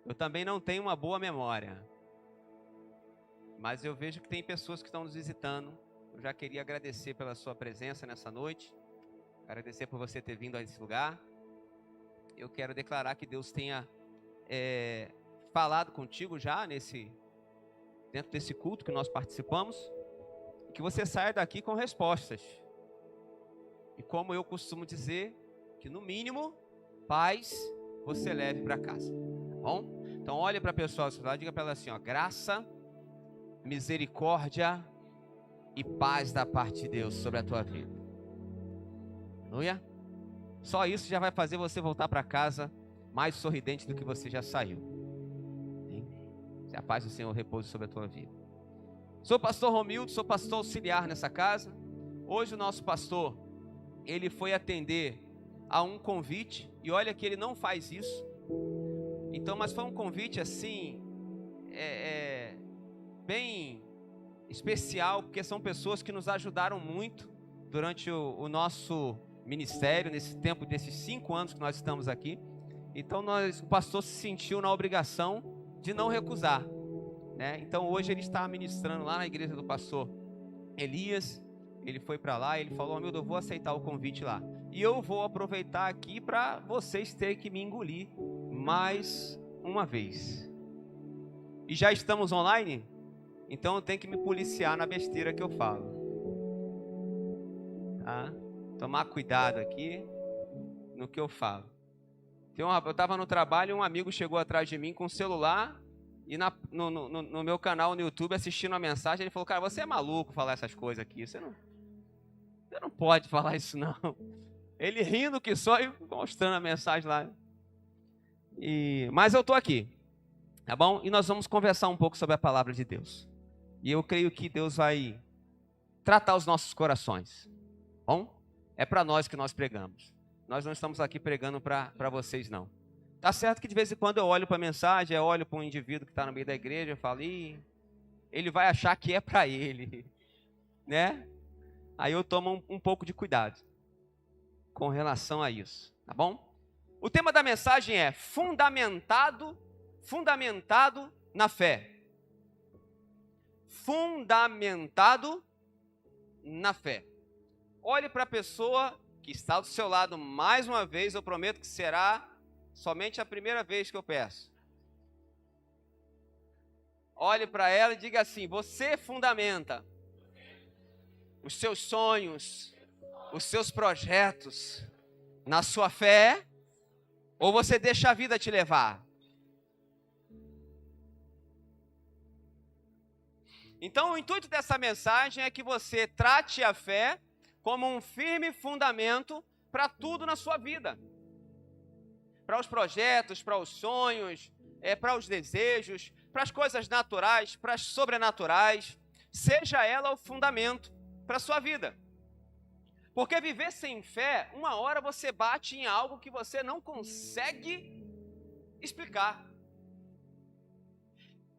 Eu também não tenho uma boa memória. Mas eu vejo que tem pessoas que estão nos visitando. Eu já queria agradecer pela sua presença nessa noite. Agradecer por você ter vindo a esse lugar. Eu quero declarar que Deus tenha falado contigo já dentro desse culto que nós participamos. E que você saia daqui com respostas. E como eu costumo dizer, que no mínimo, paz você leve para casa. Tá bom? Então olhe para a pessoa ao seu lado e diga para ela assim, ó, graça, misericórdia e paz da parte de Deus sobre a tua vida. Aleluia? Só isso já vai fazer você voltar para casa mais sorridente do que você já saiu. Que a paz do Senhor repouse sobre a tua vida. Sou pastor Romildo, sou pastor auxiliar nessa casa. Hoje o nosso pastor, ele foi atender a um convite, e olha que ele não faz isso. Então, mas foi um convite assim, bem especial, porque são pessoas que nos ajudaram muito durante o nosso ministério, nesse tempo, desses 5 anos que nós estamos aqui. Então o pastor se sentiu na obrigação de não recusar, né? Então hoje ele está ministrando lá na igreja do pastor Elias. Ele foi para lá e ele falou, meu Deus, eu vou aceitar o convite lá. E eu vou aproveitar aqui para vocês terem que me engolir mais uma vez. E já estamos online? Então eu tenho que me policiar na besteira que eu falo. Tá? Tomar cuidado aqui no que eu falo. Eu estava no trabalho e um amigo chegou atrás de mim com um celular e no meu canal no YouTube assistindo a mensagem, ele falou, cara, você é maluco falar essas coisas aqui, você não pode falar isso não. Ele rindo que só e mostrando a mensagem lá. Mas eu estou aqui, tá bom? E nós vamos conversar um pouco sobre a palavra de Deus. E eu creio que Deus vai tratar os nossos corações, bom? É para nós que nós pregamos. Nós não estamos aqui pregando para vocês, não. Tá certo que de vez em quando eu olho para a mensagem, eu olho para um indivíduo que está no meio da igreja, eu falo, ele vai achar que é para ele, né? Aí eu tomo um pouco de cuidado com relação a isso, tá bom? O tema da mensagem é fundamentado na fé. Fundamentado na fé. Olhe para a pessoa que está do seu lado mais uma vez, eu prometo que será somente a primeira vez que eu peço. Olhe para ela e diga assim, você fundamenta os seus sonhos, os seus projetos na sua fé, ou você deixa a vida te levar? Então, o intuito dessa mensagem é que você trate a fé como um firme fundamento para tudo na sua vida. Para os projetos, para os sonhos, para os desejos, para as coisas naturais, para as sobrenaturais. Seja ela o fundamento para a sua vida. Porque viver sem fé, uma hora você bate em algo que você não consegue explicar.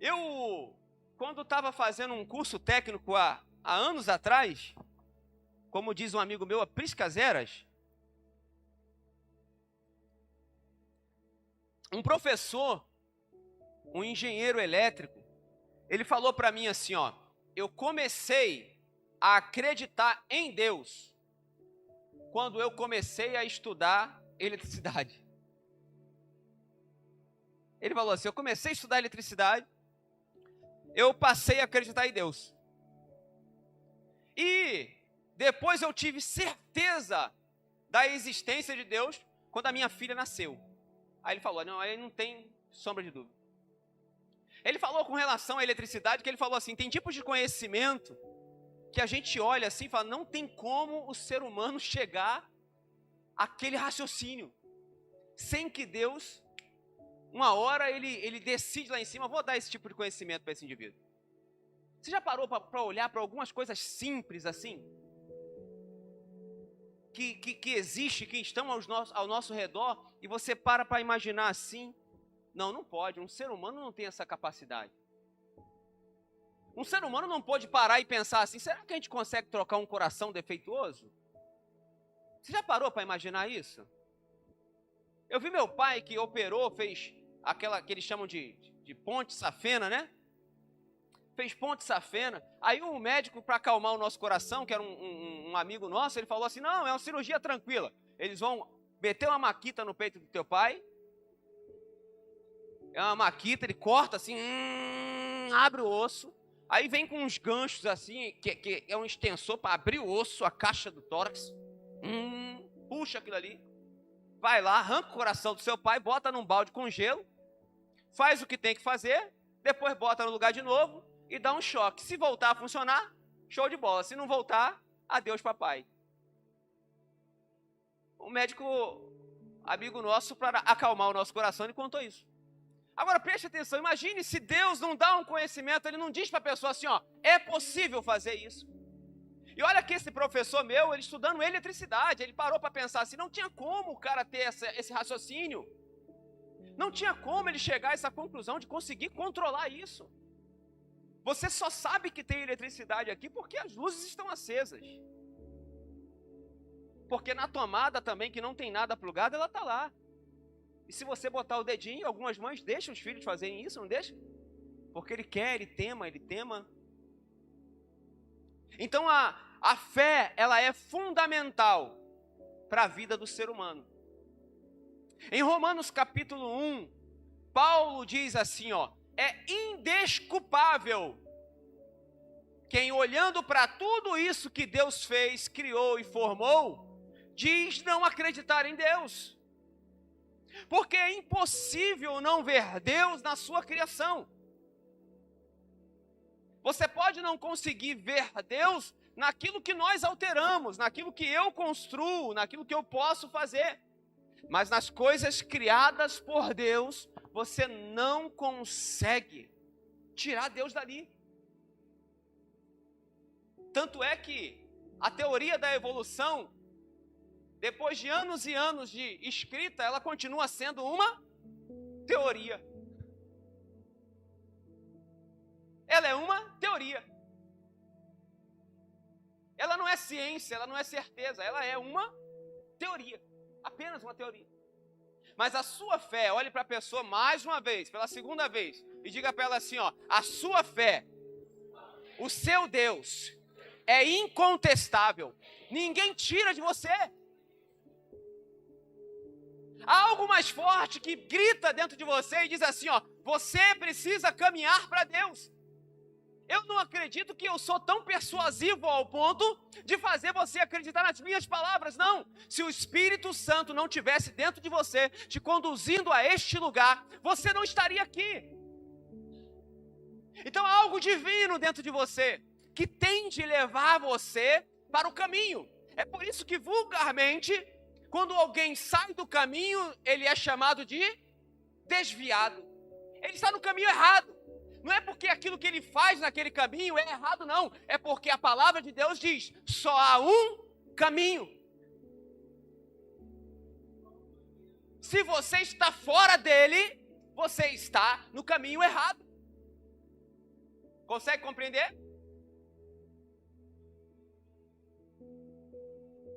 Eu, quando estava fazendo um curso técnico há anos atrás, como diz um amigo meu, a Priscas Eras, um professor, um engenheiro elétrico, ele falou para mim assim, ó, eu comecei a acreditar em Deus quando eu comecei a estudar eletricidade. Ele falou assim, eu comecei a estudar eletricidade, eu passei a acreditar em Deus. E depois eu tive certeza da existência de Deus quando a minha filha nasceu. Aí ele falou, não, aí não tem sombra de dúvida. Ele falou com relação à eletricidade, que ele falou assim, tem tipos de conhecimento que a gente olha assim e fala, não tem como o ser humano chegar àquele raciocínio, sem que Deus, uma hora ele decide lá em cima, vou dar esse tipo de conhecimento para esse indivíduo. Você já parou para olhar para algumas coisas simples assim? Que existe, que estão ao nosso redor, e você para imaginar assim? Não pode, um ser humano não tem essa capacidade. Um ser humano não pode parar e pensar assim, será que a gente consegue trocar um coração defeituoso? Você já parou para imaginar isso? Eu vi meu pai que operou, fez aquela que eles chamam de ponte safena, né? Fez ponte safena. Aí o médico, para acalmar o nosso coração, que era um amigo nosso, ele falou assim, não, é uma cirurgia tranquila. Eles vão meter uma maquita no peito do teu pai. É uma maquita, ele corta assim, abre o osso. Aí vem com uns ganchos assim, que é um extensor para abrir o osso, a caixa do tórax. Puxa aquilo ali. Vai lá, arranca o coração do seu pai, bota num balde com gelo, faz o que tem que fazer, depois bota no lugar de novo e dá um choque. Se voltar a funcionar, show de bola. Se não voltar, adeus papai. O médico, amigo nosso, para acalmar o nosso coração, ele contou isso. Agora preste atenção, imagine se Deus não dá um conhecimento, ele não diz para a pessoa assim, ó, é possível fazer isso. E olha que esse professor meu, ele estudando eletricidade, ele parou para pensar assim, não tinha como o cara ter esse raciocínio. Não tinha como ele chegar a essa conclusão de conseguir controlar isso. Você só sabe que tem eletricidade aqui porque as luzes estão acesas. Porque na tomada também, que não tem nada plugado, ela está lá. E se você botar o dedinho, algumas mães deixam os filhos fazerem isso, não deixam? Porque ele quer, ele tema. Então a fé, ela é fundamental para a vida do ser humano. Em Romanos capítulo 1, Paulo diz assim, ó, é indesculpável quem olhando para tudo isso que Deus fez, criou e formou, diz não acreditar em Deus. Porque é impossível não ver Deus na sua criação. Você pode não conseguir ver Deus naquilo que nós alteramos, naquilo que eu construo, naquilo que eu posso fazer. Mas nas coisas criadas por Deus, você não consegue tirar Deus dali. Tanto é que a teoria da evolução, depois de anos e anos de escrita, ela continua sendo uma teoria. Ela é uma teoria. Ela não é ciência, ela não é certeza, ela é uma teoria. Apenas uma teoria. Mas a sua fé, olhe para a pessoa mais uma vez, pela segunda vez, e diga para ela assim, ó, a sua fé, o seu Deus, é incontestável. Ninguém tira de você. Há algo mais forte que grita dentro de você e diz assim, ó, você precisa caminhar para Deus. Eu não acredito que eu sou tão persuasivo ao ponto de fazer você acreditar nas minhas palavras, não. Se o Espírito Santo não estivesse dentro de você, te conduzindo a este lugar, você não estaria aqui. Então há algo divino dentro de você, que tem de levar você para o caminho. É por isso que vulgarmente, quando alguém sai do caminho, ele é chamado de desviado. Ele está no caminho errado. Não é porque aquilo que ele faz naquele caminho é errado, não. É porque a palavra de Deus diz, só há um caminho. Se você está fora dele, você está no caminho errado. Consegue compreender?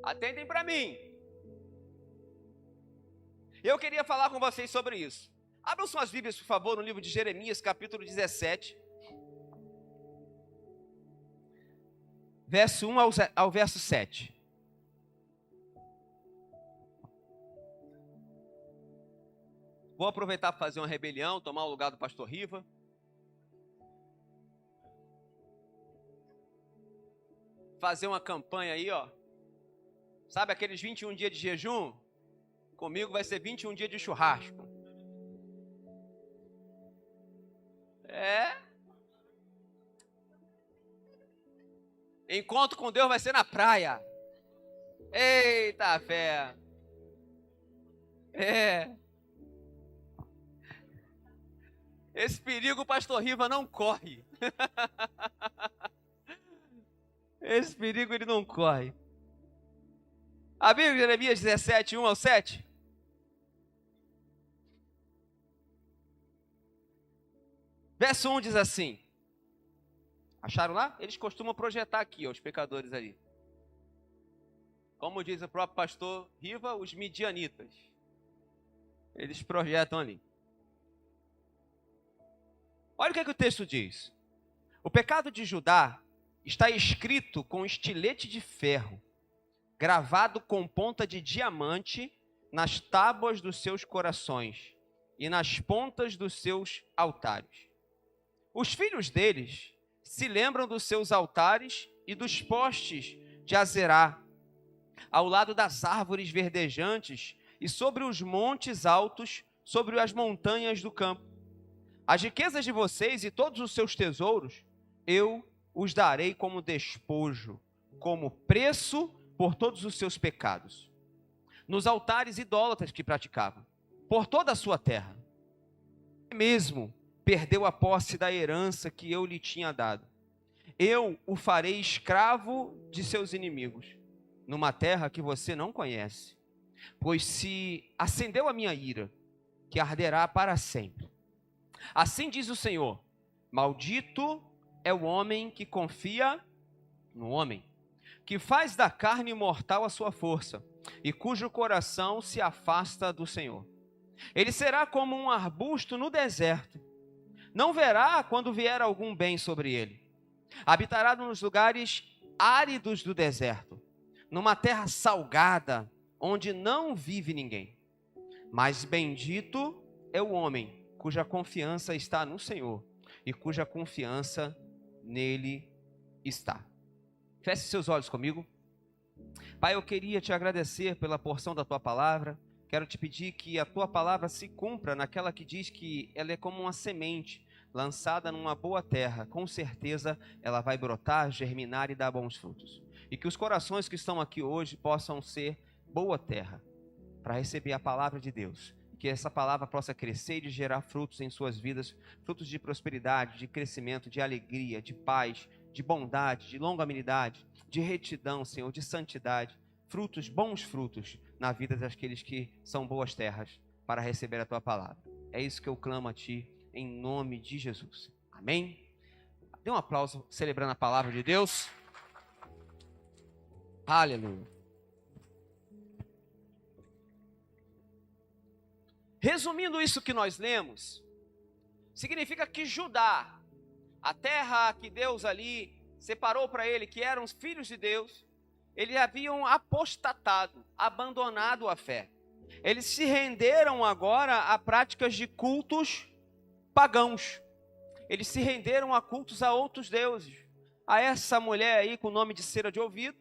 Atentem para mim. Eu queria falar com vocês sobre isso. Abram suas Bíblias, por favor, no livro de Jeremias, capítulo 17. Verso 1 ao verso 7. Vou aproveitar para fazer uma rebelião, tomar o lugar do pastor Riva. Fazer uma campanha aí, ó. Sabe aqueles 21 dias de jejum? Comigo vai ser 21 dias de churrasco. Encontro com Deus vai ser na praia. Eita fé. Esse perigo o pastor Riva não corre. Esse perigo ele não corre. A Bíblia de Jeremias 17, 1 ao 7. Verso 1 diz assim. Acharam lá? Eles costumam projetar aqui, ó, os pecadores ali. Como diz o próprio pastor Riva, os midianitas. Eles projetam ali. Olha o que o texto diz. O pecado de Judá está escrito com estilete de ferro, gravado com ponta de diamante nas tábuas dos seus corações e nas pontas dos seus altares. Os filhos deles se lembram dos seus altares e dos postes de Azerá, ao lado das árvores verdejantes e sobre os montes altos, sobre as montanhas do campo. As riquezas de vocês e todos os seus tesouros, eu os darei como despojo, como preço por todos os seus pecados, nos altares idólatras que praticavam, por toda a sua terra. Ele mesmo perdeu a posse da herança que eu lhe tinha dado. Eu o farei escravo de seus inimigos, numa terra que você não conhece. Pois se acendeu a minha ira, que arderá para sempre. Assim diz o Senhor: maldito é o homem que confia no homem, que faz da carne mortal a sua força, e cujo coração se afasta do Senhor. Ele será como um arbusto no deserto, não verá quando vier algum bem sobre ele. Habitará nos lugares áridos do deserto, numa terra salgada, onde não vive ninguém. Mas bendito é o homem cuja confiança está no Senhor e cuja confiança nele está. Feche seus olhos comigo. Pai, eu queria te agradecer pela porção da tua palavra. Quero te pedir que a tua palavra se cumpra naquela que diz que ela é como uma semente lançada numa boa terra. Com certeza ela vai brotar, germinar e dar bons frutos. E que os corações que estão aqui hoje possam ser boa terra para receber a palavra de Deus. Que essa palavra possa crescer e gerar frutos em suas vidas, frutos de prosperidade, de crescimento, de alegria, de paz, de bondade, de longanimidade, de retidão, Senhor, de santidade, frutos, bons frutos na vida daqueles que são boas terras para receber a tua palavra. É isso que eu clamo a ti, em nome de Jesus. Amém? Dê um aplauso celebrando a palavra de Deus. Aleluia. Resumindo isso que nós lemos, significa que Judá, a terra que Deus ali separou para ele, que eram os filhos de Deus, eles haviam apostatado, abandonado a fé. Eles se renderam agora a práticas de cultos pagãos. Eles se renderam a cultos a outros deuses. A essa mulher aí com o nome de cera de ouvido,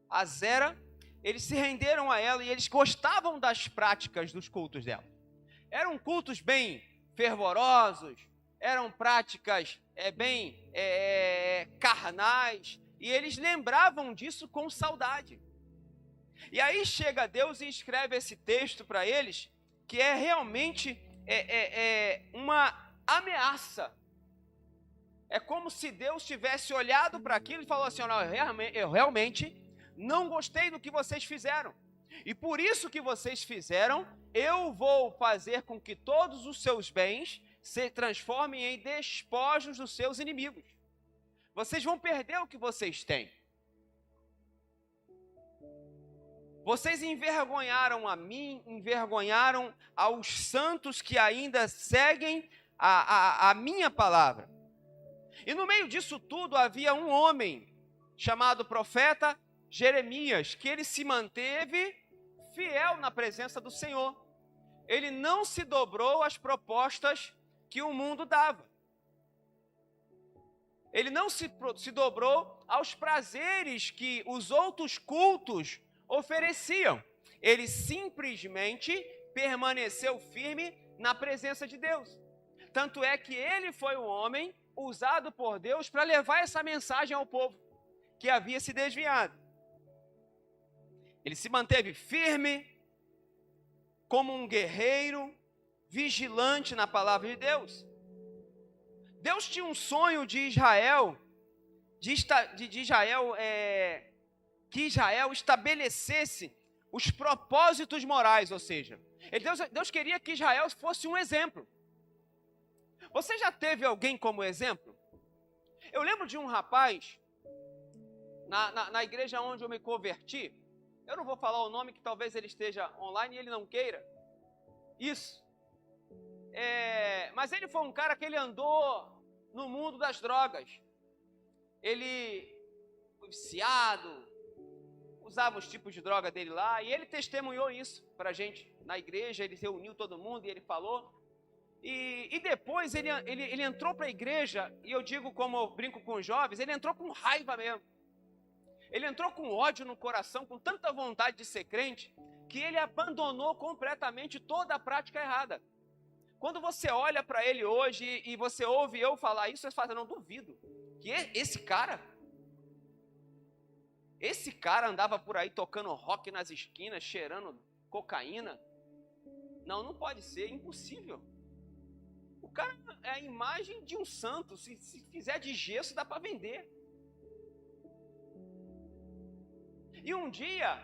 a Zera, eles se renderam a ela e eles gostavam das práticas dos cultos dela. Eram cultos bem fervorosos, eram práticas bem carnais, e eles lembravam disso com saudade. E aí chega Deus e escreve esse texto para eles, que é realmente uma ameaça. É como se Deus tivesse olhado para aquilo e falou assim: eu realmente não gostei do que vocês fizeram. E por isso que vocês fizeram, eu vou fazer com que todos os seus bens se transformem em despojos dos seus inimigos. Vocês vão perder o que vocês têm. Vocês envergonharam a mim, envergonharam aos santos que ainda seguem a minha palavra. E no meio disso tudo havia um homem chamado profeta Jeremias, que ele se manteve fiel na presença do Senhor. Ele não se dobrou às propostas que o mundo dava. Ele não se dobrou aos prazeres que os outros cultos ofereciam. Ele simplesmente permaneceu firme na presença de Deus. Tanto é que ele foi o homem usado por Deus para levar essa mensagem ao povo que havia se desviado. Ele se manteve firme, como um guerreiro, vigilante na palavra de Deus. Deus tinha um sonho de Israel, que Israel estabelecesse os propósitos morais, ou seja, Deus queria que Israel fosse um exemplo. Você já teve alguém como exemplo? Eu lembro de um rapaz, na igreja onde eu me converti. Eu não vou falar o nome, que talvez ele esteja online e ele não queira. Isso. Mas ele foi um cara que ele andou no mundo das drogas. Ele foi viciado, usava os tipos de droga dele lá, e ele testemunhou isso pra gente na igreja. Ele reuniu todo mundo e ele falou. E depois ele entrou para a igreja, e eu digo, como eu brinco com os jovens, ele entrou com raiva mesmo. Ele entrou com ódio no coração, com tanta vontade de ser crente, que ele abandonou completamente toda a prática errada. Quando você olha para ele hoje e você ouve eu falar isso, você fala, não duvido, que esse cara andava por aí tocando rock nas esquinas, cheirando cocaína. Não pode ser, impossível. O cara é a imagem de um santo, se fizer de gesso dá para vender. E um dia,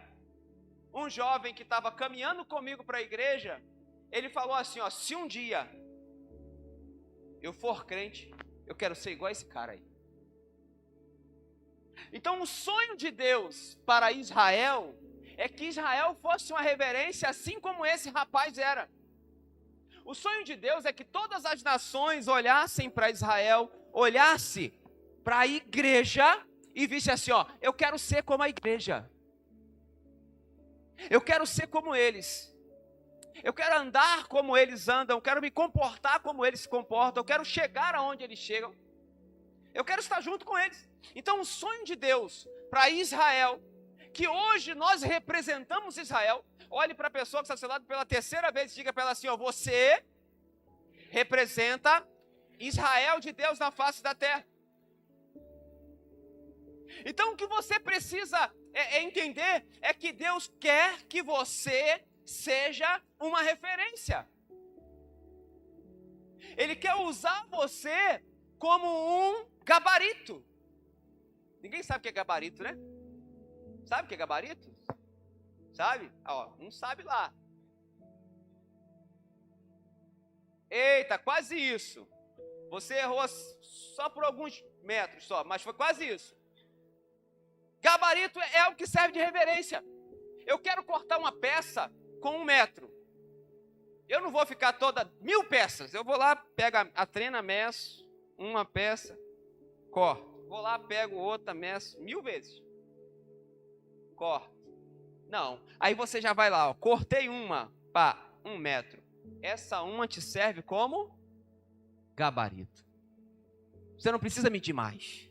um jovem que estava caminhando comigo para a igreja, ele falou assim, ó, se um dia eu for crente, eu quero ser igual a esse cara aí. Então o sonho de Deus para Israel é que Israel fosse uma reverência assim como esse rapaz era. O sonho de Deus é que todas as nações olhassem para Israel, olhassem para a igreja e vissem assim, ó, eu quero ser como a igreja. Eu quero ser como eles. Eu quero andar como eles andam, eu quero me comportar como eles se comportam, eu quero chegar aonde eles chegam. Eu quero estar junto com eles. Então o sonho de Deus para Israel, que hoje nós representamos Israel, olhe para a pessoa que está ao seu lado pela terceira vez e diga para ela assim, ó, você representa Israel de Deus na face da terra. Então o que você precisa entender é que Deus quer que você seja uma referência. Ele quer usar você como um gabarito. Ninguém sabe o que é gabarito, né? Sabe o que é gabarito? Sabe? Ó, não sabe lá. Eita, quase isso. Você errou só por alguns metros só, mas foi quase isso. Gabarito é o que serve de reverência. Eu quero cortar uma peça com 1 metro. Eu não vou ficar toda 1000 peças. Eu vou lá, pego a trena, meço uma peça, corto. Vou lá, pego outra, meço 1000 vezes. Corto. Não. Aí você já vai lá, ó, cortei uma, pá, 1 metro. Essa uma te serve como gabarito. Você não precisa medir mais.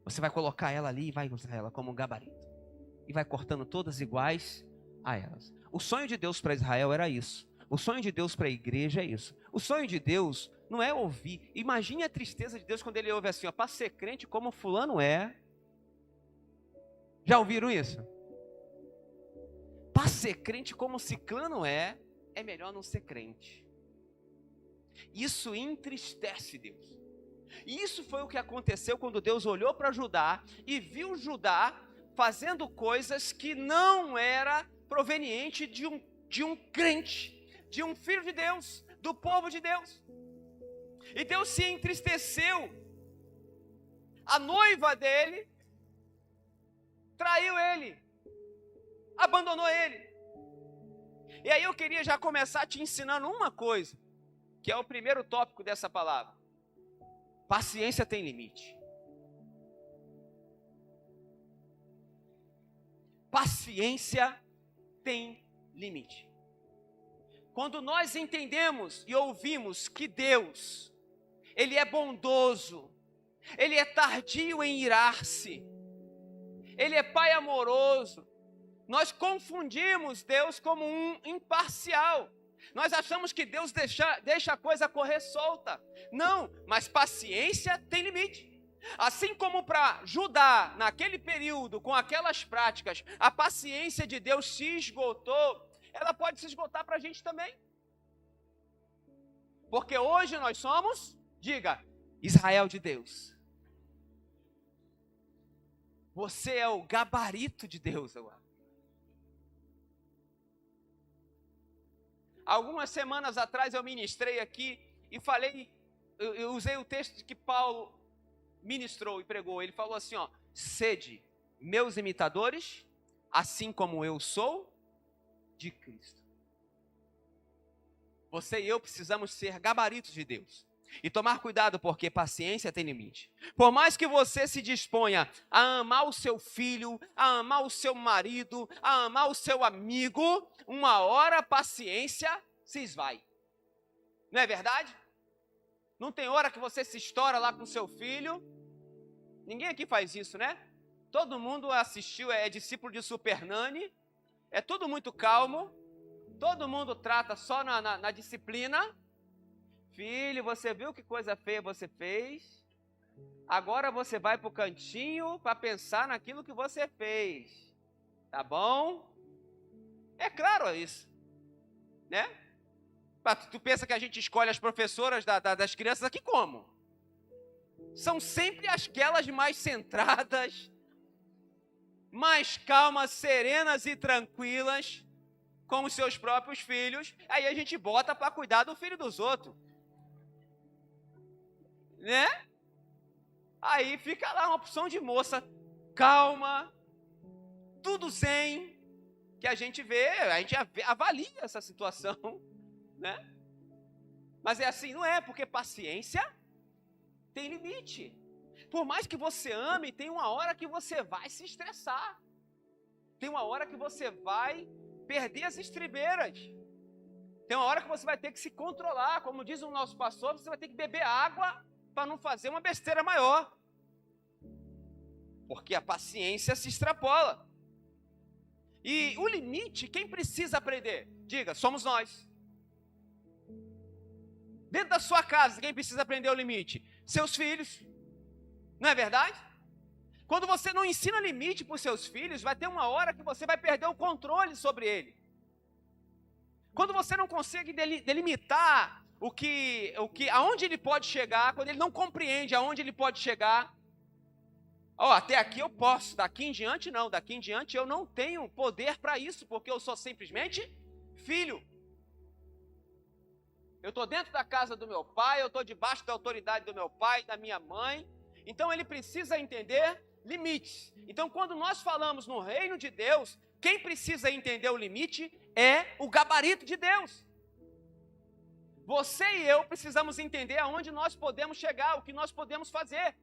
Você vai colocar ela ali e vai usar ela como gabarito. E vai cortando todas iguais a elas. O sonho de Deus para Israel era isso. O sonho de Deus para a igreja é isso. O sonho de Deus não é ouvir. Imagine a tristeza de Deus quando ele ouve assim, ó, para ser crente como fulano é. Já ouviram isso? Para ser crente como ciclano é melhor não ser crente. Isso entristece Deus. E isso foi o que aconteceu quando Deus olhou para Judá e viu Judá fazendo coisas que não era proveniente de um crente, de um filho de Deus, do povo de Deus. E Deus se entristeceu. A noiva dele traiu ele, abandonou ele. E aí eu queria já começar te ensinando uma coisa, que é o primeiro tópico dessa palavra. Paciência tem limite. Paciência tem limite. Quando nós entendemos e ouvimos que Deus, Ele é bondoso, Ele é tardio em irar-se, Ele é Pai amoroso, nós confundimos Deus como um imparcial. Nós achamos que Deus deixa a coisa correr solta. Não, mas paciência tem limite. Assim como para Judá, naquele período, com aquelas práticas, a paciência de Deus se esgotou, ela pode se esgotar para a gente também. Porque hoje nós somos, diga, Israel de Deus. Você é o gabarito de Deus agora. Algumas semanas atrás eu ministrei aqui e falei, eu usei o texto que Paulo ministrou e pregou. Ele falou assim, ó, sede meus imitadores, assim como eu sou de Cristo. Você e eu precisamos ser gabaritos de Deus. E tomar cuidado, porque paciência tem limite. Por mais que você se disponha a amar o seu filho, a amar o seu marido, a amar o seu amigo, uma hora a paciência se esvai. Não é verdade? Não tem hora que você se estoura lá com seu filho. Ninguém aqui faz isso, né? Todo mundo assistiu, é discípulo de Super Nani. É tudo muito calmo. Todo mundo trata só na disciplina. Filho, você viu que coisa feia você fez? Agora você vai para o cantinho para pensar naquilo que você fez. Tá bom? É claro isso. Né? Tu pensa que a gente escolhe as professoras das crianças aqui como? São sempre aquelas mais centradas, mais calmas, serenas e tranquilas com os seus próprios filhos. Aí a gente bota para cuidar do filho dos outros. Né? Aí fica lá uma opção de moça calma, tudo zen, que a gente avalia essa situação, né? Mas é assim, não é, porque paciência tem limite. Por mais que você ame, tem uma hora que você vai se estressar. Tem uma hora que você vai perder as estribeiras. Tem uma hora que você vai ter que se controlar. Como diz o nosso pastor, você vai ter que beber água para não fazer uma besteira maior. Porque a paciência se extrapola. E o limite, quem precisa aprender? Diga, somos nós. Dentro da sua casa, quem precisa aprender o limite? Seus filhos. Não é verdade? Quando você não ensina limite para os seus filhos, vai ter uma hora que você vai perder o controle sobre ele. Quando você não consegue delimitar aonde ele pode chegar, quando ele não compreende aonde ele pode chegar, até aqui eu posso, daqui em diante não, daqui em diante eu não tenho poder para isso, porque eu sou simplesmente filho. Eu estou dentro da casa do meu pai, eu estou debaixo da autoridade do meu pai, da minha mãe, então ele precisa entender limites. Então quando nós falamos no reino de Deus, quem precisa entender o limite é o gabarito de Deus. Você e eu precisamos entender aonde nós podemos chegar, o que nós podemos fazer.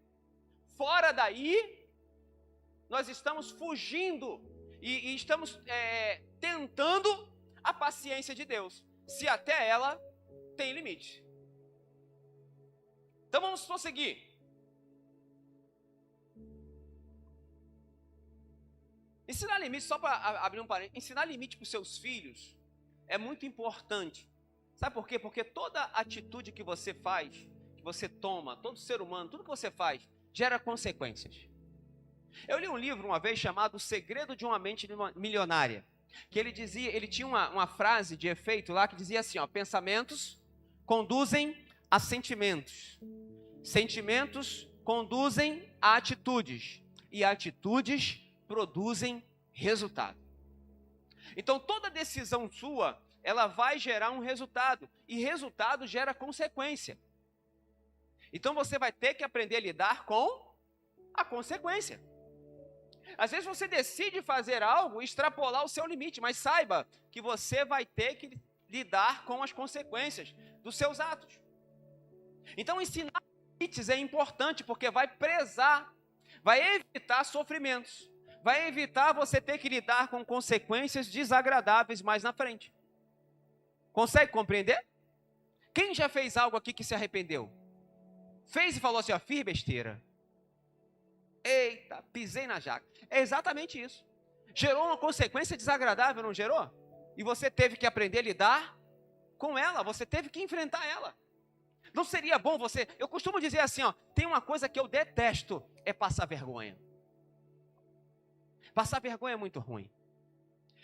Fora daí, nós estamos fugindo e estamos tentando a paciência de Deus, se até ela tem limite. Então vamos prosseguir. Ensinar limite, só para abrir um parênteses, ensinar limite para os seus filhos é muito importante. Sabe por quê? Porque toda atitude que você faz, que você toma, todo ser humano, tudo que você faz, gera consequências. Eu li um livro uma vez chamado O Segredo de uma Mente Milionária, que ele tinha uma frase de efeito lá que dizia assim, pensamentos conduzem a sentimentos, sentimentos conduzem a atitudes, e atitudes produzem resultado. Então toda decisão sua, ela vai gerar um resultado, e resultado gera consequência. Então você vai ter que aprender a lidar com a consequência. Às vezes você decide fazer algo, extrapolar o seu limite, mas saiba que você vai ter que lidar com as consequências dos seus atos. Então ensinar limites é importante, porque vai prezar, vai evitar sofrimentos, vai evitar você ter que lidar com consequências desagradáveis mais na frente. Consegue compreender? Quem já fez algo aqui que se arrependeu? Fez e falou assim, fiz besteira. Eita, pisei na jaca. É exatamente isso. Gerou uma consequência desagradável, não gerou? E você teve que aprender a lidar com ela, você teve que enfrentar ela. Não seria bom você... Eu costumo dizer assim, tem uma coisa que eu detesto, é passar vergonha. Passar vergonha é muito ruim.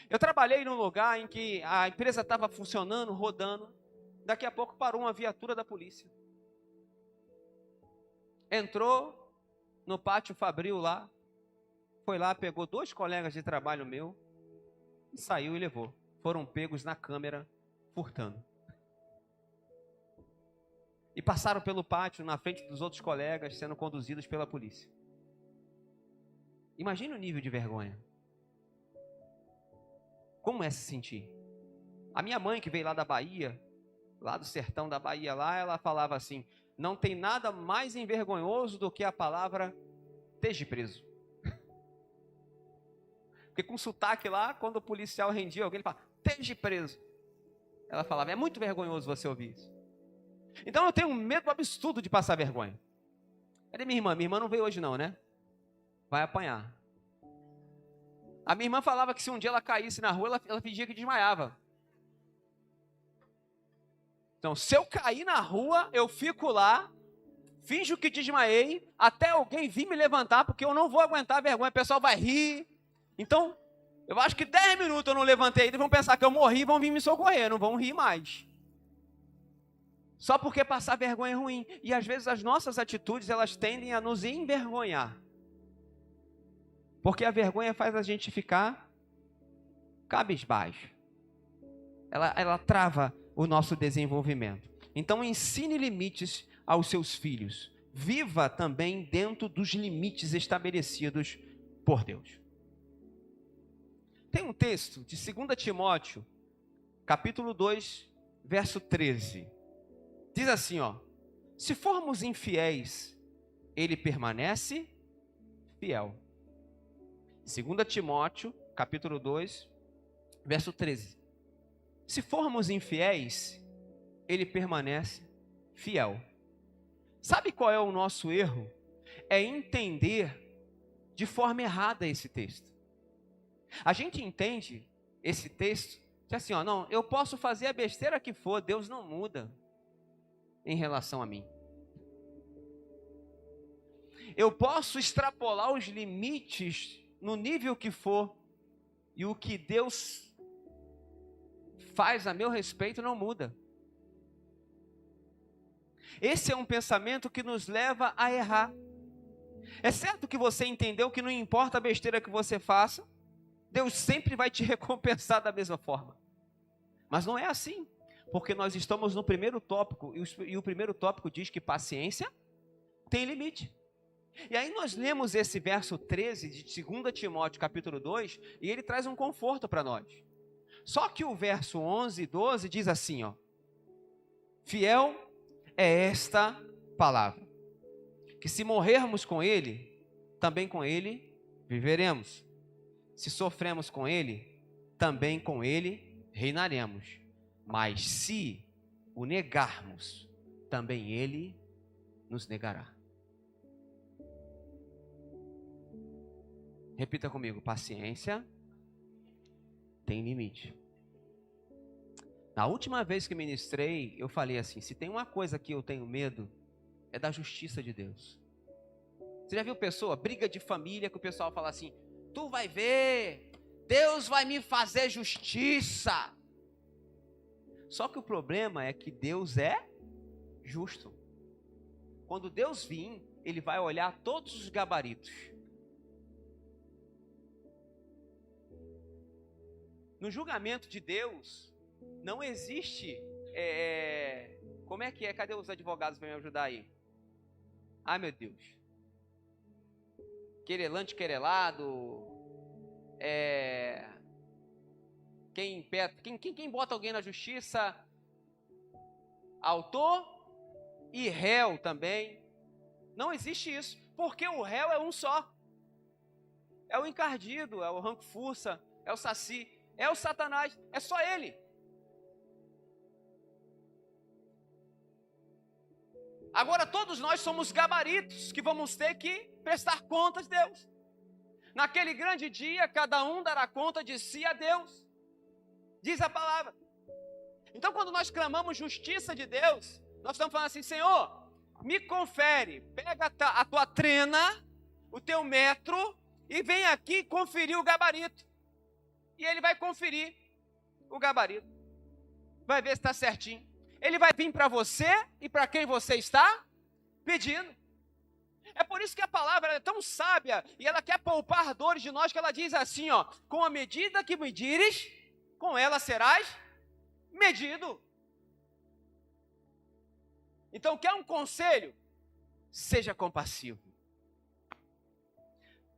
Eu trabalhei num lugar em que a empresa estava funcionando, rodando, daqui a pouco parou uma viatura da polícia. Entrou no pátio fabril lá, foi lá, pegou 2 colegas de trabalho meu, e saiu e levou. Foram pegos na câmera, furtando. E passaram pelo pátio, na frente dos outros colegas, sendo conduzidos pela polícia. Imagina o nível de vergonha. Como é se sentir? A minha mãe, que veio lá da Bahia, lá do sertão da Bahia, lá, ela falava assim: não tem nada mais envergonhoso do que a palavra esteja preso. Porque com sotaque lá, quando o policial rendia alguém, ele fala, esteja preso. Ela falava, é muito vergonhoso você ouvir isso. Então eu tenho um medo absurdo de passar vergonha. Cadê minha irmã? Minha irmã não veio hoje não, né? Vai apanhar. A minha irmã falava que se um dia ela caísse na rua, ela fingia que desmaiava. Então, se eu cair na rua, eu fico lá, finjo que desmaiei, até alguém vir me levantar, porque eu não vou aguentar a vergonha, o pessoal vai rir. Então, eu acho que 10 minutos eu não levantei, eles vão pensar que eu morri e vão vir me socorrer, não vão rir mais. Só porque passar vergonha é ruim. E às vezes as nossas atitudes, elas tendem a nos envergonhar. Porque a vergonha faz a gente ficar cabisbaixo. Ela trava o nosso desenvolvimento. Então ensine limites aos seus filhos. Viva também dentro dos limites estabelecidos por Deus. Tem um texto de 2 Timóteo, capítulo 2, verso 13. Diz assim, ó: se formos infiéis, ele permanece fiel. 2 Timóteo, capítulo 2, verso 13. Se formos infiéis, ele permanece fiel. Sabe qual é o nosso erro? É entender de forma errada esse texto. A gente entende esse texto que assim, ó, não, eu posso fazer a besteira que for, Deus não muda em relação a mim. Eu posso extrapolar os limites no nível que for, e o que Deus faz a meu respeito não muda. Esse é um pensamento que nos leva a errar. É certo que você entendeu que não importa a besteira que você faça, Deus sempre vai te recompensar da mesma forma. Mas não é assim, porque nós estamos no primeiro tópico, e o primeiro tópico diz que paciência tem limite. E aí nós lemos esse verso 13 de 2 Timóteo capítulo 2, e ele traz um conforto para nós. Só que o verso 11 e 12 diz assim, ó: fiel é esta palavra, que se morrermos com ele, também com ele viveremos. Se sofremos com ele, também com ele reinaremos. Mas se o negarmos, também ele nos negará. Repita comigo: paciência tem limite. Na última vez que ministrei, eu falei assim: se tem uma coisa que eu tenho medo, é da justiça de Deus. Você já viu pessoa, briga de família, que o pessoal fala assim: tu vai ver, Deus vai me fazer justiça. Só que o problema é que Deus é justo. Quando Deus vir, Ele vai olhar todos os gabaritos. No julgamento de Deus, não existe... como é que é? Cadê os advogados para me ajudar aí? Ai, meu Deus. Querelante, querelado. Quem bota alguém na justiça? Autor e réu também. Não existe isso, porque o réu é um só. É o encardido, é o ranco-fuça, é o saci, é o Satanás, é só ele. Agora todos nós somos gabaritos que vamos ter que prestar contas de Deus. Naquele grande dia, cada um dará conta de si a Deus, diz a palavra. Então quando nós clamamos justiça de Deus, nós estamos falando assim: Senhor, me confere, pega a tua trena, o teu metro, e vem aqui conferir o gabarito. E ele vai conferir o gabarito, vai ver se está certinho. Ele vai vir para você e para quem você está pedindo. É por isso que a palavra é tão sábia, e ela quer poupar dores de nós, que ela diz assim, ó: com a medida que medires, com ela serás medido. Então, quer um conselho? Seja compassivo.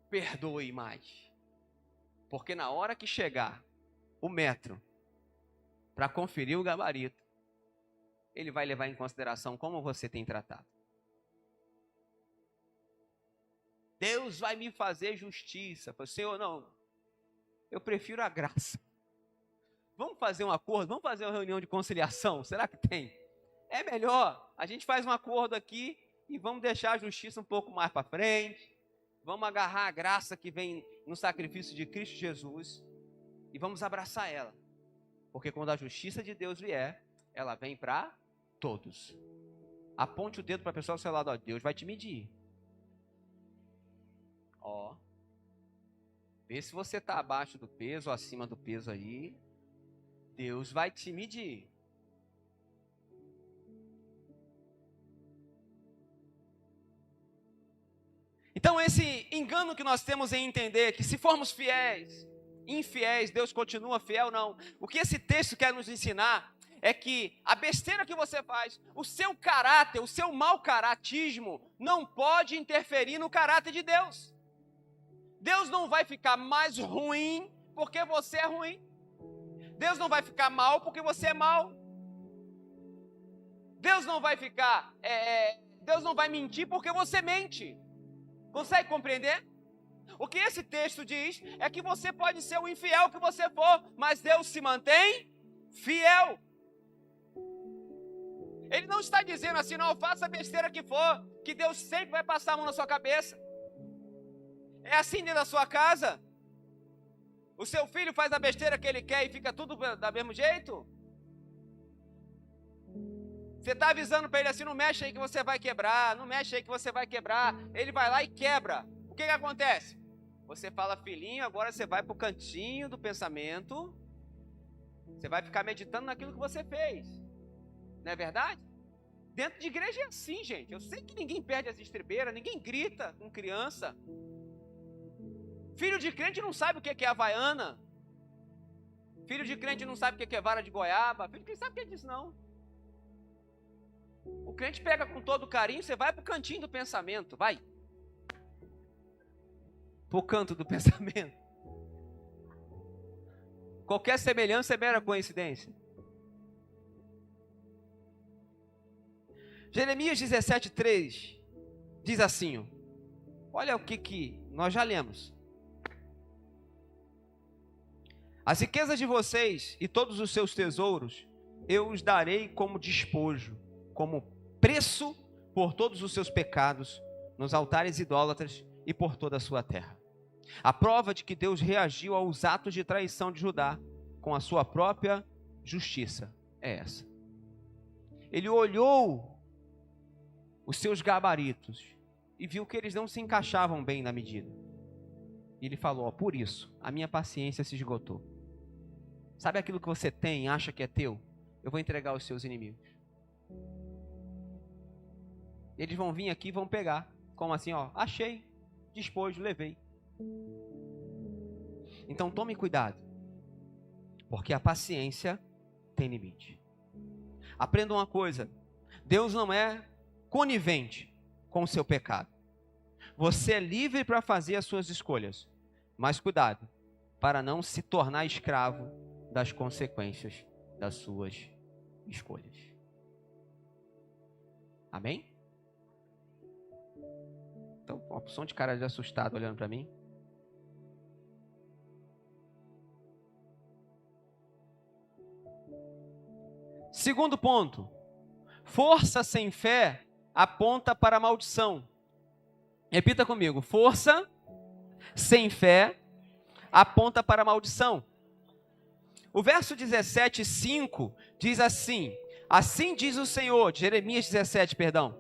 Perdoe mais. Porque na hora que chegar o metro para conferir o gabarito, Ele vai levar em consideração como você tem tratado. Deus vai me fazer justiça. Senhor, não, eu prefiro a graça. Vamos fazer um acordo? Vamos fazer uma reunião de conciliação? Será que tem? É melhor, a gente faz um acordo aqui e vamos deixar a justiça um pouco mais para frente. Vamos agarrar a graça que vem no sacrifício de Cristo Jesus e vamos abraçar ela. Porque quando a justiça de Deus vier, ela vem para todos. Aponte o dedo para a pessoa do seu lado, ó, Deus vai te medir. Ó, vê se você está abaixo do peso ou acima do peso aí. Deus vai te medir. Então esse engano que nós temos em entender que se formos fiéis, infiéis, Deus continua fiel, não. O que esse texto quer nos ensinar é que a besteira que você faz, o seu caráter, o seu mau caratismo, não pode interferir no caráter de Deus. Deus não vai ficar mais ruim porque você é ruim. Deus não vai ficar mal porque você é mal. Deus não vai ficar, Deus não vai mentir porque você mente. Consegue compreender? O que esse texto diz é que você pode ser o infiel que você for, mas Deus se mantém fiel. Ele não está dizendo assim, não, faça a besteira que for, que Deus sempre vai passar a mão na sua cabeça. É assim dentro da sua casa? O seu filho faz a besteira que ele quer e fica tudo do mesmo jeito? Você está avisando para ele assim, não mexe aí que você vai quebrar, não mexe aí que você vai quebrar. Ele vai lá e quebra. O que acontece? Você fala, filhinho, agora você vai para o cantinho do pensamento. Você vai ficar meditando naquilo que você fez. Não é verdade? Dentro de igreja é assim, gente. Eu sei que ninguém perde as estribeiras, ninguém grita com criança. Filho de crente não sabe o que é havaiana. Filho de crente não sabe o que é vara de goiaba. Filho de crente sabe o que é disso, não. O crente pega com todo carinho, você vai para o cantinho do pensamento, vai. Para o canto do pensamento. Qualquer semelhança é mera coincidência. Jeremias 17:3 diz assim, olha o que nós já lemos. As riquezas de vocês e todos os seus tesouros, eu os darei como despojo, como preço por todos os seus pecados, nos altares idólatras e por toda a sua terra. A prova de que Deus reagiu aos atos de traição de Judá com a sua própria justiça é essa. Ele olhou os seus gabaritos e viu que eles não se encaixavam bem na medida. E ele falou, por isso, a minha paciência se esgotou. Sabe aquilo que você tem, acha que é teu? Eu vou entregar aos seus inimigos. Eles vão vir aqui e vão pegar. Como assim? Achei, despojo, levei. Então tome cuidado, porque a paciência tem limite. Aprenda uma coisa, Deus não é conivente com o seu pecado. Você é livre para fazer as suas escolhas, mas cuidado, para não se tornar escravo das consequências das suas escolhas. Amém? Então, uma opção de cara de assustado olhando para mim. Segundo ponto, força sem fé aponta para a maldição. Repita comigo, força sem fé aponta para a maldição. O verso 17:5 diz assim, assim diz o Senhor, Jeremias 17, perdão.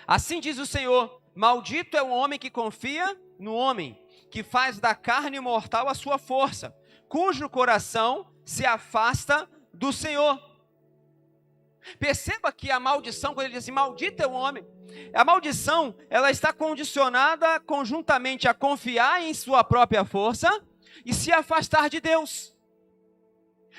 Assim diz o Senhor, maldito é o homem que confia no homem, que faz da carne mortal a sua força, cujo coração se afasta do Senhor. Perceba que a maldição, quando ele diz assim, maldito é o homem, a maldição, ela está condicionada conjuntamente a confiar em sua própria força e se afastar de Deus.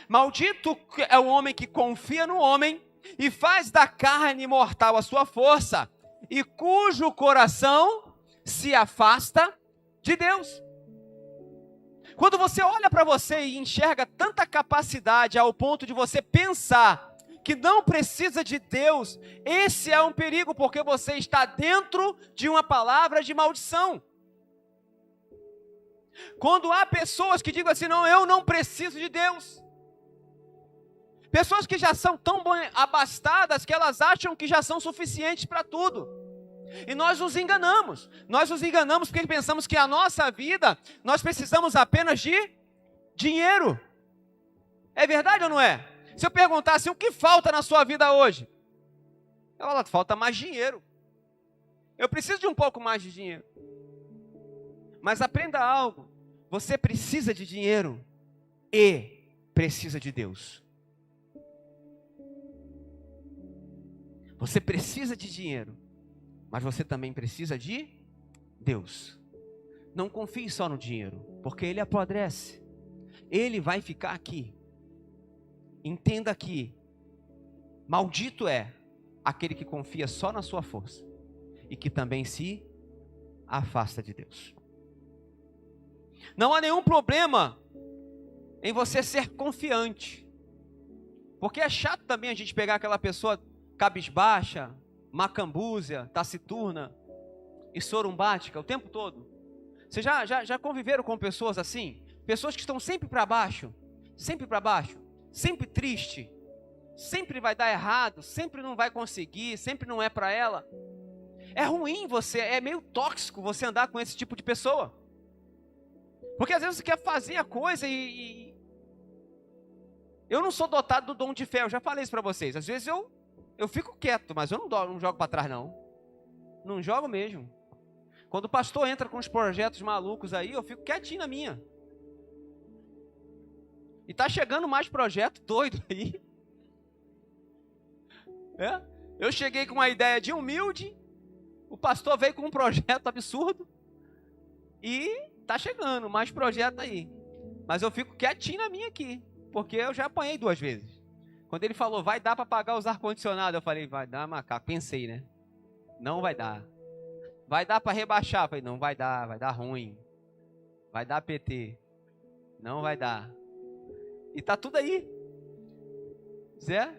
Maldito é o homem que confia no homem e faz da carne mortal a sua força e cujo coração se afasta de Deus. Quando você olha para você e enxerga tanta capacidade ao ponto de você pensar que não precisa de Deus, esse é um perigo, porque você está dentro de uma palavra de maldição. Quando há pessoas que digam assim, não, eu não preciso de Deus. Pessoas que já são tão bem abastadas que elas acham que já são suficientes para tudo. E nós nos enganamos. Nós nos enganamos porque pensamos que a nossa vida, nós precisamos apenas de dinheiro. É verdade ou não é? Se eu perguntasse o que falta na sua vida hoje, eu falo, falta mais dinheiro. Eu preciso de um pouco mais de dinheiro. Mas aprenda algo. Você precisa de dinheiro e precisa de Deus. Você precisa de dinheiro, mas você também precisa de Deus. Não confie só no dinheiro, porque ele apodrece. Ele vai ficar aqui. Entenda que maldito é aquele que confia só na sua força e que também se afasta de Deus. Não há nenhum problema em você ser confiante, porque é chato também a gente pegar aquela pessoa cabisbaixa, macambúzia, taciturna e sorumbática o tempo todo. Vocês já conviveram com pessoas assim? Pessoas que estão sempre para baixo, sempre triste, sempre vai dar errado, sempre não vai conseguir, sempre não é para ela. É ruim é meio tóxico você andar com esse tipo de pessoa. Porque às vezes você quer fazer a coisa e... Eu não sou dotado do dom de fé, eu já falei isso para vocês. Às vezes eu fico quieto, mas eu não jogo para trás não. Não jogo mesmo. Quando o pastor entra com os projetos malucos aí, eu fico quietinho na minha. E tá chegando mais projeto doido aí. Eu cheguei com uma ideia de humilde, o pastor veio com um projeto absurdo e tá chegando mais projeto aí. Mas eu fico quietinho na minha aqui, porque eu já apanhei 2 vezes. Quando ele falou, vai dar para pagar os ar-condicionados, eu falei, vai dar, macaco. Pensei, né? Não vai dar. Vai dar para rebaixar? Eu falei, não vai dar ruim. Vai dar PT. Não vai dar. E tá tudo aí. Certo?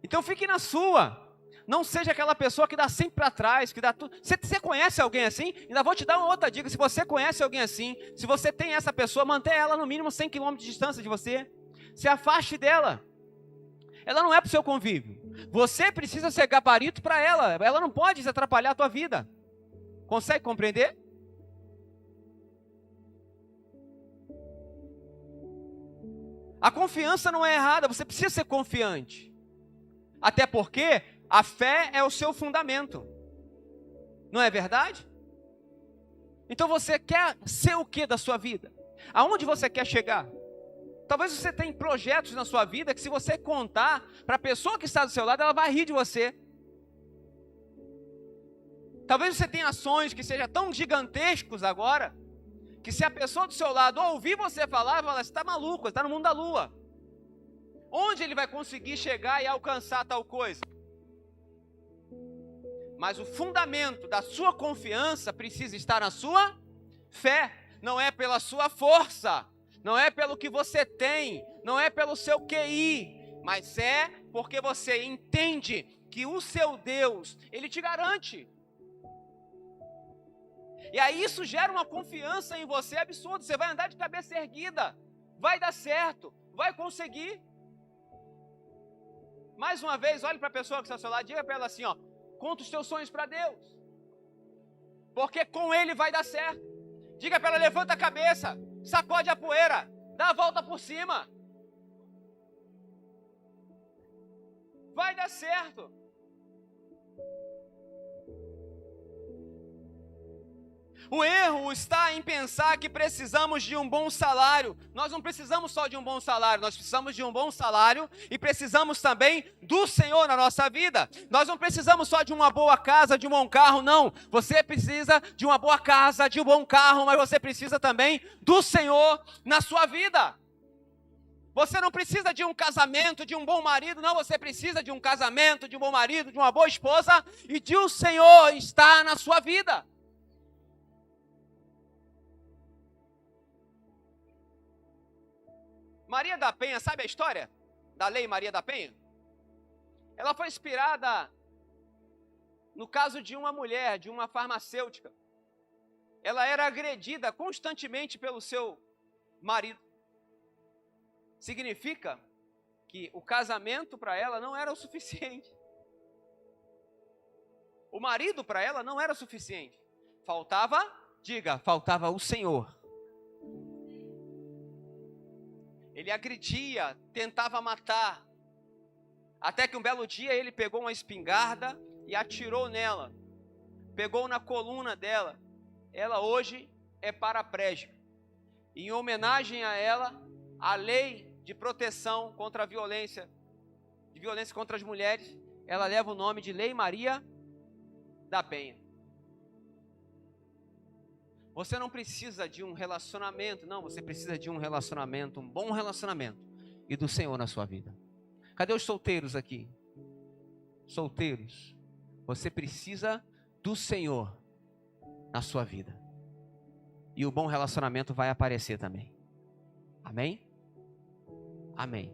Então fique na sua. Não seja aquela pessoa que dá sempre para trás, que dá tudo. Você conhece alguém assim? Ainda vou te dar uma outra dica. Se você conhece alguém assim, se você tem essa pessoa, mantenha ela no mínimo 100 km de distância de você. Se afaste dela. Ela não é para o seu convívio. Você precisa ser gabarito para ela. Ela não pode atrapalhar a tua vida. Consegue compreender? A confiança não é errada. Você precisa ser confiante. Até porque a fé é o seu fundamento. Não é verdade? Então você quer ser o que da sua vida? Aonde você quer chegar? Talvez você tenha projetos na sua vida que se você contar para a pessoa que está do seu lado, ela vai rir de você. Talvez você tenha sonhos que sejam tão gigantescos agora, que se a pessoa do seu lado ouvir você falar, ela fala, você está maluco, você está no mundo da lua. Onde ele vai conseguir chegar e alcançar tal coisa? Mas o fundamento da sua confiança precisa estar na sua fé, não é pela sua força. Não é pelo que você tem, não é pelo seu QI, mas é porque você entende que o seu Deus, Ele te garante. E aí isso gera uma confiança em você absurda. Você vai andar de cabeça erguida, vai dar certo, vai conseguir. Mais uma vez, olhe para a pessoa que está ao seu lado, diga para ela assim, ó, conta os teus sonhos para Deus, porque com Ele vai dar certo. Diga para ela, levanta a cabeça, sacode a poeira, dá a volta por cima. Vai dar certo. O erro está em pensar que precisamos de um bom salário. Nós não precisamos só de um bom salário, nós precisamos de um bom salário e precisamos também do Senhor na nossa vida. Nós não precisamos só de uma boa casa, de um bom carro, não. Você precisa de uma boa casa, de um bom carro, mas você precisa também do Senhor na sua vida. Você não precisa de um casamento, de um bom marido, não. Você precisa de um casamento, de um bom marido, de uma boa esposa e de o Senhor estar na sua vida. Maria da Penha, sabe a história da Lei Maria da Penha? Ela foi inspirada no caso de uma mulher, de uma farmacêutica. Ela era agredida constantemente pelo seu marido. Significa que o casamento para ela não era o suficiente. O marido para ela não era o suficiente. Faltava o Senhor. Ele agredia, tentava matar. Até que um belo dia ele pegou uma espingarda e atirou nela. Pegou na coluna dela. Ela hoje é paraplégica. Em homenagem a ela, a lei de proteção contra a violência, de violência contra as mulheres, ela leva o nome de Lei Maria da Penha. Você não precisa de um relacionamento, não, você precisa de um relacionamento, um bom relacionamento, e do Senhor na sua vida. Cadê os solteiros aqui? Solteiros, você precisa do Senhor na sua vida. E o bom relacionamento vai aparecer também. Amém? Amém.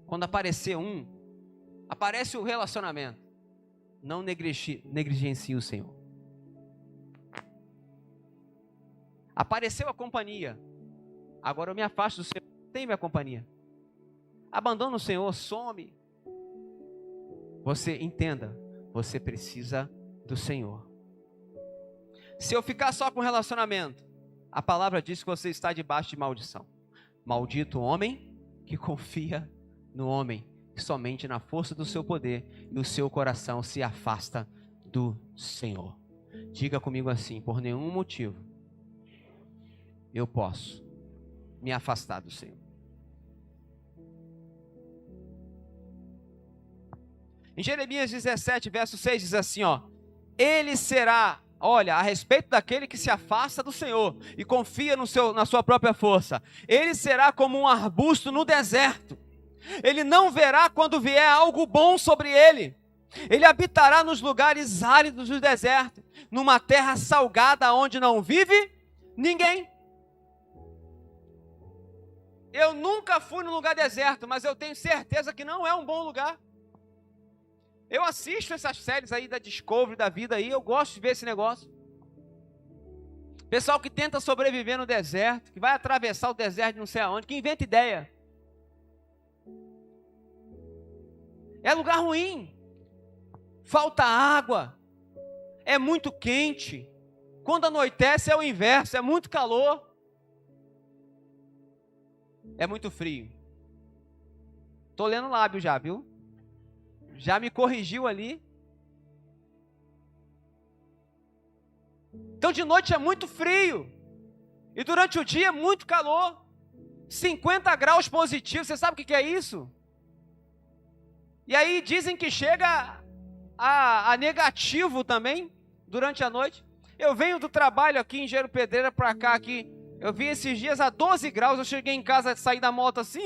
Quando aparecer aparece o relacionamento. Não negligencie o Senhor. Apareceu a companhia. Agora eu me afasto do Senhor. Tem minha companhia. Abandona o Senhor, some. Você entenda, você precisa do Senhor. Se eu ficar só com relacionamento, a palavra diz que você está debaixo de maldição. Maldito o homem que confia no homem, somente na força do seu poder, e o seu coração se afasta do Senhor. Diga comigo assim: por nenhum motivo eu posso me afastar do Senhor. Em Jeremias 17, verso 6, diz assim, ele será, olha, a respeito daquele que se afasta do Senhor e confia na sua própria força, ele será como um arbusto no deserto. Ele não verá quando vier algo bom sobre ele. Ele habitará nos lugares áridos do deserto, numa terra salgada onde não vive ninguém. Eu nunca fui num lugar deserto, mas eu tenho certeza que não é um bom lugar. Eu assisto essas séries aí da Discovery, da vida aí, eu gosto de ver esse negócio. Pessoal que tenta sobreviver no deserto, que vai atravessar o deserto de não sei aonde, que inventa ideia. É lugar ruim. Falta água. É muito quente. Quando anoitece é o inverso, é muito calor. É muito frio. Tô lendo lábio já, viu? Já me corrigiu ali. Então de noite é muito frio. E durante o dia é muito calor. 50 graus positivos, você sabe o que é isso? E aí dizem que chega a negativo também durante a noite. Eu venho do trabalho aqui em Engenheiro Pedreira para cá aqui. Eu vi esses dias a 12 graus, eu cheguei em casa, saí da moto assim,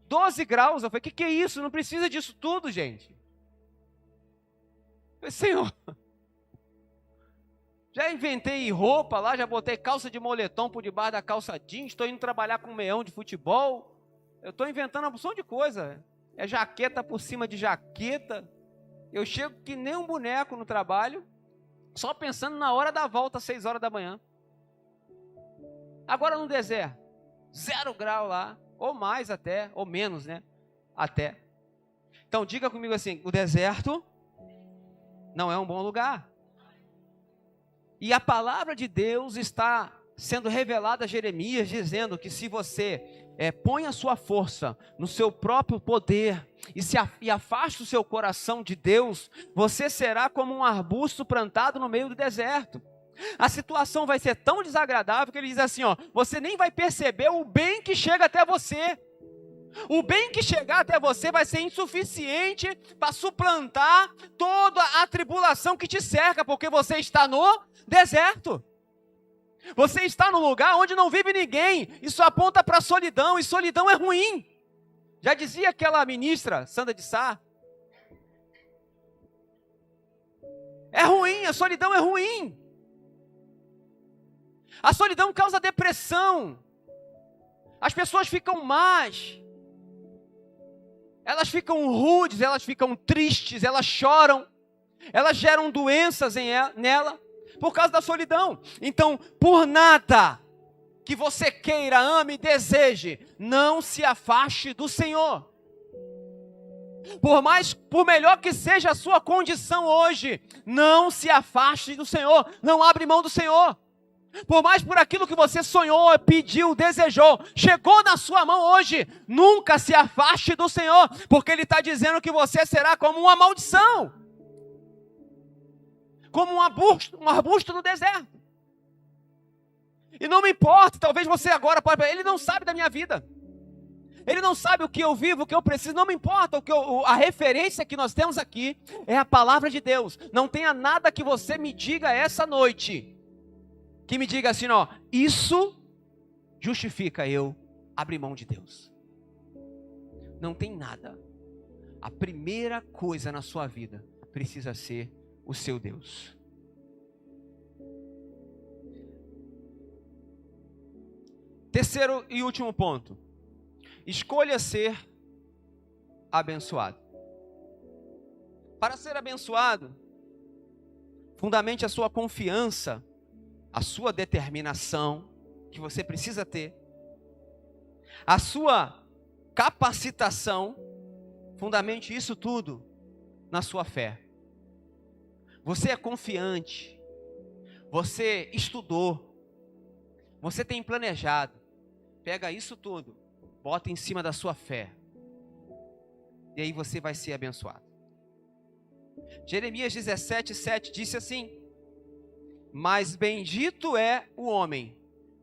12 graus, eu falei, que é isso? Não precisa disso tudo, gente. Eu falei, Senhor, já inventei roupa lá, já botei calça de moletom por debaixo da calça jeans, estou indo trabalhar com meião de futebol, eu estou inventando uma porção de coisa, é jaqueta por cima de jaqueta, eu chego que nem um boneco no trabalho, só pensando na hora da volta, 6 horas da manhã. Agora no deserto, 0 grau lá, ou mais até, ou menos, né? Até. Então diga comigo assim, o deserto não é um bom lugar. E a palavra de Deus está sendo revelada a Jeremias, dizendo que se você põe a sua força no seu próprio poder e afasta o seu coração de Deus, você será como um arbusto plantado no meio do deserto. A situação vai ser tão desagradável que ele diz assim, você nem vai perceber o bem que chega até você. O bem que chegar até você vai ser insuficiente para suplantar toda a tribulação que te cerca, porque você está no deserto. Você está num lugar onde não vive ninguém, isso aponta para a solidão, e solidão é ruim. Já dizia aquela ministra, Sandra de Sá, é ruim, a solidão é ruim. A solidão causa depressão. As pessoas ficam más. Elas ficam rudes, elas ficam tristes, elas choram. Elas geram doenças nela por causa da solidão. Então, por nada que você queira, ame e deseje, não se afaste do Senhor. Por melhor que seja a sua condição hoje, não se afaste do Senhor, não abre mão do Senhor. Por mais por aquilo que você sonhou, pediu, desejou, chegou na sua mão hoje, nunca se afaste do Senhor, porque Ele está dizendo que você será como uma maldição, como um arbusto no deserto. E não me importa, talvez você agora pode, Ele não sabe da minha vida, Ele não sabe o que eu vivo, o que eu preciso, não me importa, a referência que nós temos aqui é a palavra de Deus. Não tenha nada que você me diga essa noite, que me diga assim, ó, isso justifica eu abrir mão de Deus. Não tem nada. A primeira coisa na sua vida precisa ser o seu Deus. Terceiro e último ponto. Escolha ser abençoado. Para ser abençoado, fundamente a sua confiança, a sua determinação, que você precisa ter, a sua capacitação, fundamente isso tudo na sua fé. Você é confiante, você estudou, você tem planejado, pega isso tudo, bota em cima da sua fé, e aí você vai ser abençoado. Jeremias 17:7 disse assim: mas bendito é o homem,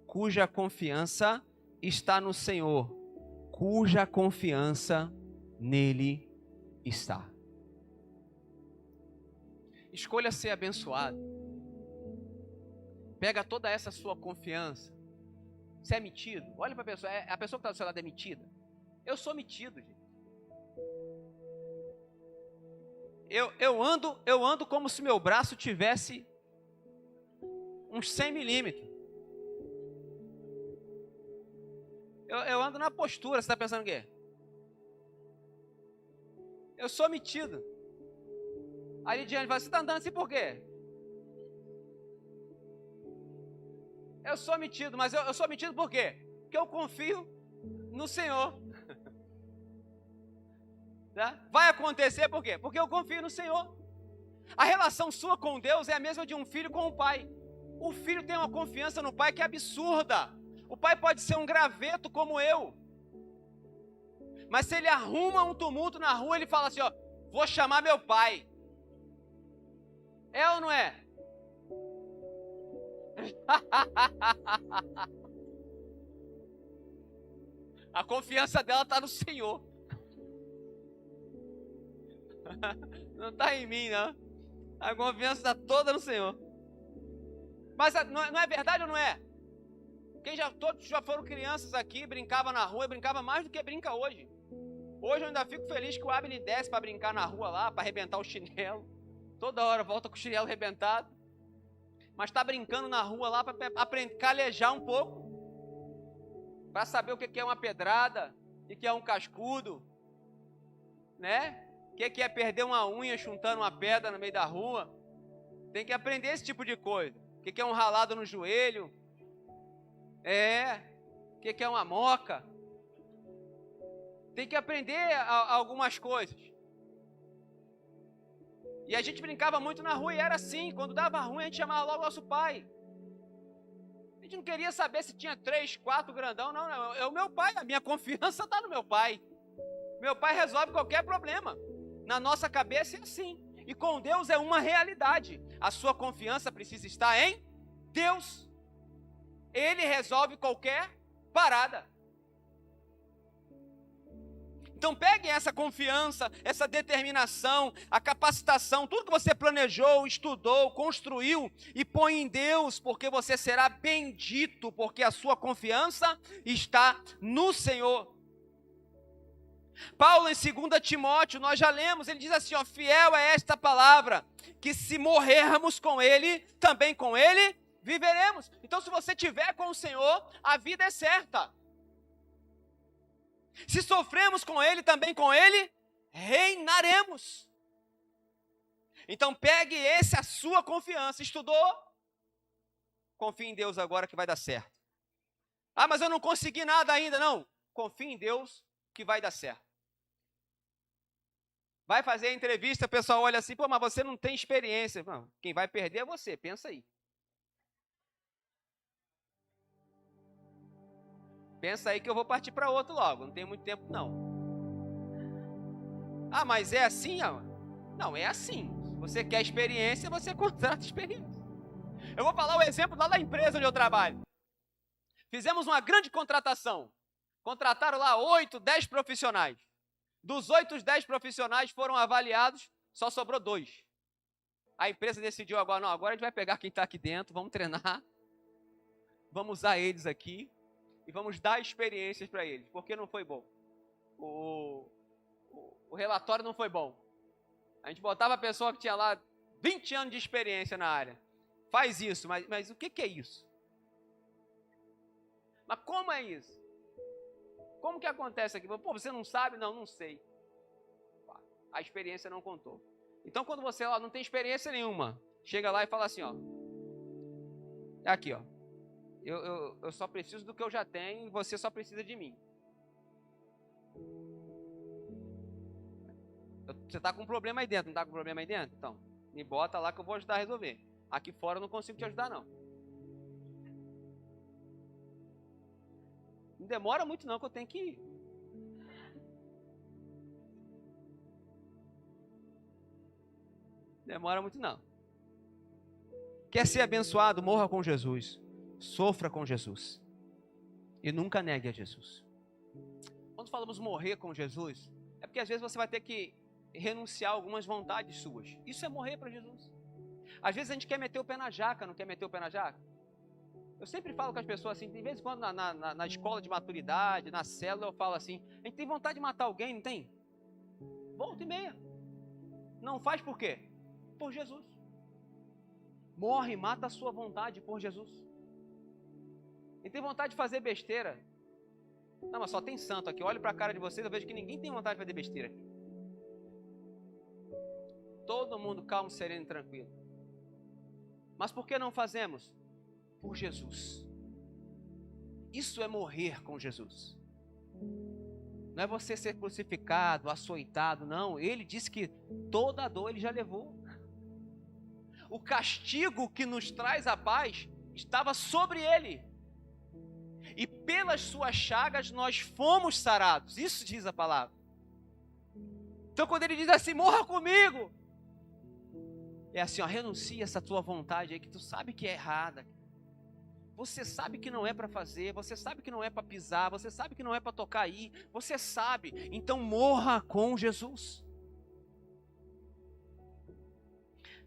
cuja confiança está no Senhor, cuja confiança nele está. Escolha ser abençoado. Pega toda essa sua confiança. Você é metido? Olha para a pessoa, a pessoa que está do seu lado é metida? Eu sou metido, gente. Eu ando como se meu braço tivesse uns 100 milímetros. Eu ando na postura. Você está pensando o quê? Eu sou metido. Aí Lidiane fala, você está andando assim por quê? Eu sou metido, mas eu sou metido por quê? Porque eu confio no Senhor. Tá? Vai acontecer por quê? Porque eu confio no Senhor. A relação sua com Deus é a mesma de um filho com o pai. O filho tem uma confiança no pai que é absurda. O pai pode ser um graveto como eu. Mas se ele arruma um tumulto na rua, ele fala assim, ó, vou chamar meu pai. É ou não é? A confiança dela está no Senhor. Não está em mim, não. A confiança está toda no Senhor. Mas não é verdade ou não é? Todos já foram crianças aqui, brincava na rua, brincava mais do que brinca hoje. Hoje eu ainda fico feliz que o Abner desce para brincar na rua lá, para arrebentar o chinelo. Toda hora volta com o chinelo arrebentado. Mas está brincando na rua lá para aprender, calejar um pouco. Para saber o que é uma pedrada, o que é um cascudo, né? O que é perder uma unha chuntando uma pedra no meio da rua. Tem que aprender esse tipo de coisa. O que é um ralado no joelho? O que é uma moca? Tem que aprender algumas coisas. E a gente brincava muito na rua e era assim. Quando dava ruim, a gente chamava logo nosso pai. A gente não queria saber se tinha 3, 4 grandão. Não, não. É o meu pai. A minha confiança está no meu pai. Meu pai resolve qualquer problema. Na nossa cabeça é assim. E com Deus é uma realidade. A sua confiança precisa estar em Deus. Ele resolve qualquer parada. Então peguem essa confiança, essa determinação, a capacitação, tudo que você planejou, estudou, construiu e põe em Deus, porque você será bendito, porque a sua confiança está no Senhor. Paulo em 2 Timóteo, nós já lemos, ele diz assim, ó, fiel é esta palavra, que se morrermos com Ele, também com Ele viveremos. Então se você estiver com o Senhor, a vida é certa. Se sofremos com ele, também com ele reinaremos. Então pegue esse a sua confiança. Estudou? Confie em Deus agora que vai dar certo. Ah, mas eu não consegui nada ainda. Não. Confie em Deus que vai dar certo. Vai fazer a entrevista, o pessoal olha assim, pô, mas você não tem experiência. Não, quem vai perder é você, pensa aí. Pensa aí que eu vou partir para outro logo, não tem muito tempo não. Ah, mas é assim? Não, é assim. Se você quer experiência, você contrata experiência. Eu vou falar o exemplo lá da empresa onde eu trabalho. Fizemos uma grande contratação. Contrataram lá 8, 10 profissionais. Dos 8, os 10 profissionais foram avaliados, só sobrou 2. A empresa decidiu agora, não, agora a gente vai pegar quem está aqui dentro, vamos treinar, vamos usar eles aqui e vamos dar experiências para eles, porque não foi bom. O relatório não foi bom. A gente botava a pessoa que tinha lá 20 anos de experiência na área. Faz isso, mas o que é isso? Mas como é isso? Como que acontece aqui? Pô, você não sabe? Não sei. A experiência não contou. Então, quando você não tem experiência nenhuma, chega lá e fala assim, ó. É aqui, ó. Eu só preciso do que eu já tenho e você só precisa de mim. Você está com um problema aí dentro, não está com um problema aí dentro? Então, me bota lá que eu vou ajudar a resolver. Aqui fora eu não consigo te ajudar, não. Não demora muito não, que eu tenho que ir. Demora muito não. Quer ser abençoado? Morra com Jesus. Sofra com Jesus. E nunca negue a Jesus. Quando falamos morrer com Jesus, é porque às vezes você vai ter que renunciar a algumas vontades suas. Isso é morrer para Jesus. Às vezes a gente quer meter o pé na jaca, não quer meter o pé na jaca? Eu sempre falo com as pessoas assim, de vez em quando na escola de maturidade, na célula, eu falo assim, a gente tem vontade de matar alguém, não tem? Volta e meia. Não faz por quê? Por Jesus. Morre, mata a sua vontade por Jesus. E tem vontade de fazer besteira. Não, mas só tem santo aqui. Eu olho para a cara de vocês, eu vejo que ninguém tem vontade de fazer besteira aqui. Todo mundo calmo, sereno e tranquilo. Mas por que não fazemos? Por Jesus. Isso é morrer com Jesus. Não é você ser crucificado, açoitado, não. Ele disse que toda a dor ele já levou. O castigo que nos traz a paz estava sobre ele. E pelas suas chagas nós fomos sarados. Isso diz a palavra. Então quando ele diz assim, morra comigo. É assim, ó, renuncia essa tua vontade aí que tu sabe que é errada. Você sabe que não é para fazer, você sabe que não é para pisar, você sabe que não é para tocar aí, você sabe. Então morra com Jesus.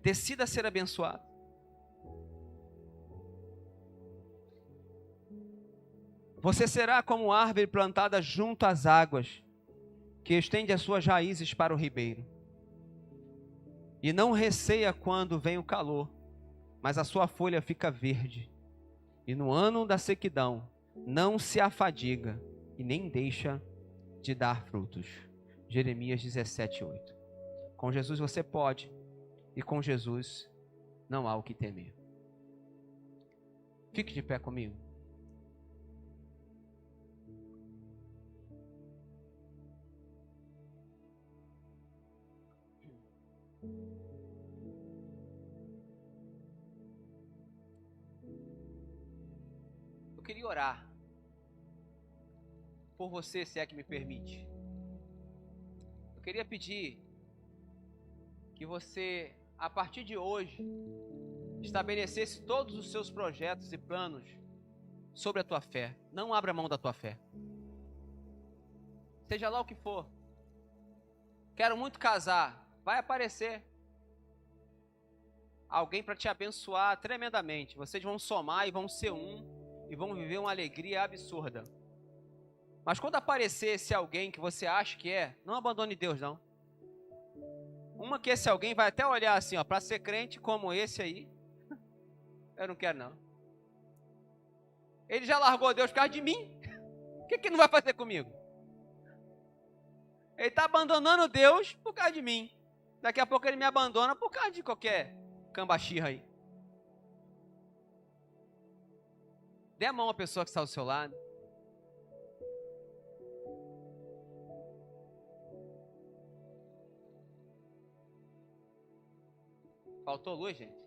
Decida ser abençoado. Você será como árvore plantada junto às águas, que estende as suas raízes para o ribeiro. E não receia quando vem o calor, mas a sua folha fica verde. E no ano da sequidão, não se afadiga e nem deixa de dar frutos. Jeremias 17:8. Com Jesus você pode, e com Jesus não há o que temer. Fique de pé comigo. Eu queria orar por você, se é que me permite. Eu queria pedir que você, a partir de hoje, estabelecesse todos os seus projetos e planos sobre a tua fé. Não abra mão da tua fé. Seja lá o que for. Quero muito casar. Vai aparecer alguém para te abençoar tremendamente. Vocês vão somar e vão ser um. E vão viver uma alegria absurda. Mas quando aparecer esse alguém que você acha que é, não abandone Deus, não. Uma que esse alguém vai até olhar assim, ó, para ser crente como esse aí, eu não quero, não. Ele já largou Deus por causa de mim. O que ele não vai fazer comigo? Ele está abandonando Deus por causa de mim. Daqui a pouco ele me abandona por causa de qualquer cambachirra aí. Dê a mão à pessoa que está ao seu lado. Faltou luz, gente?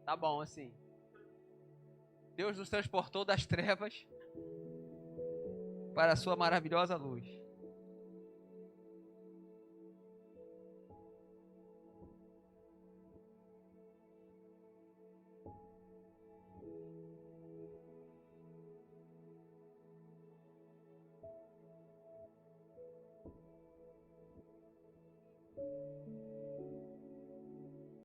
Tá bom, assim. Deus nos transportou das trevas para a sua maravilhosa luz.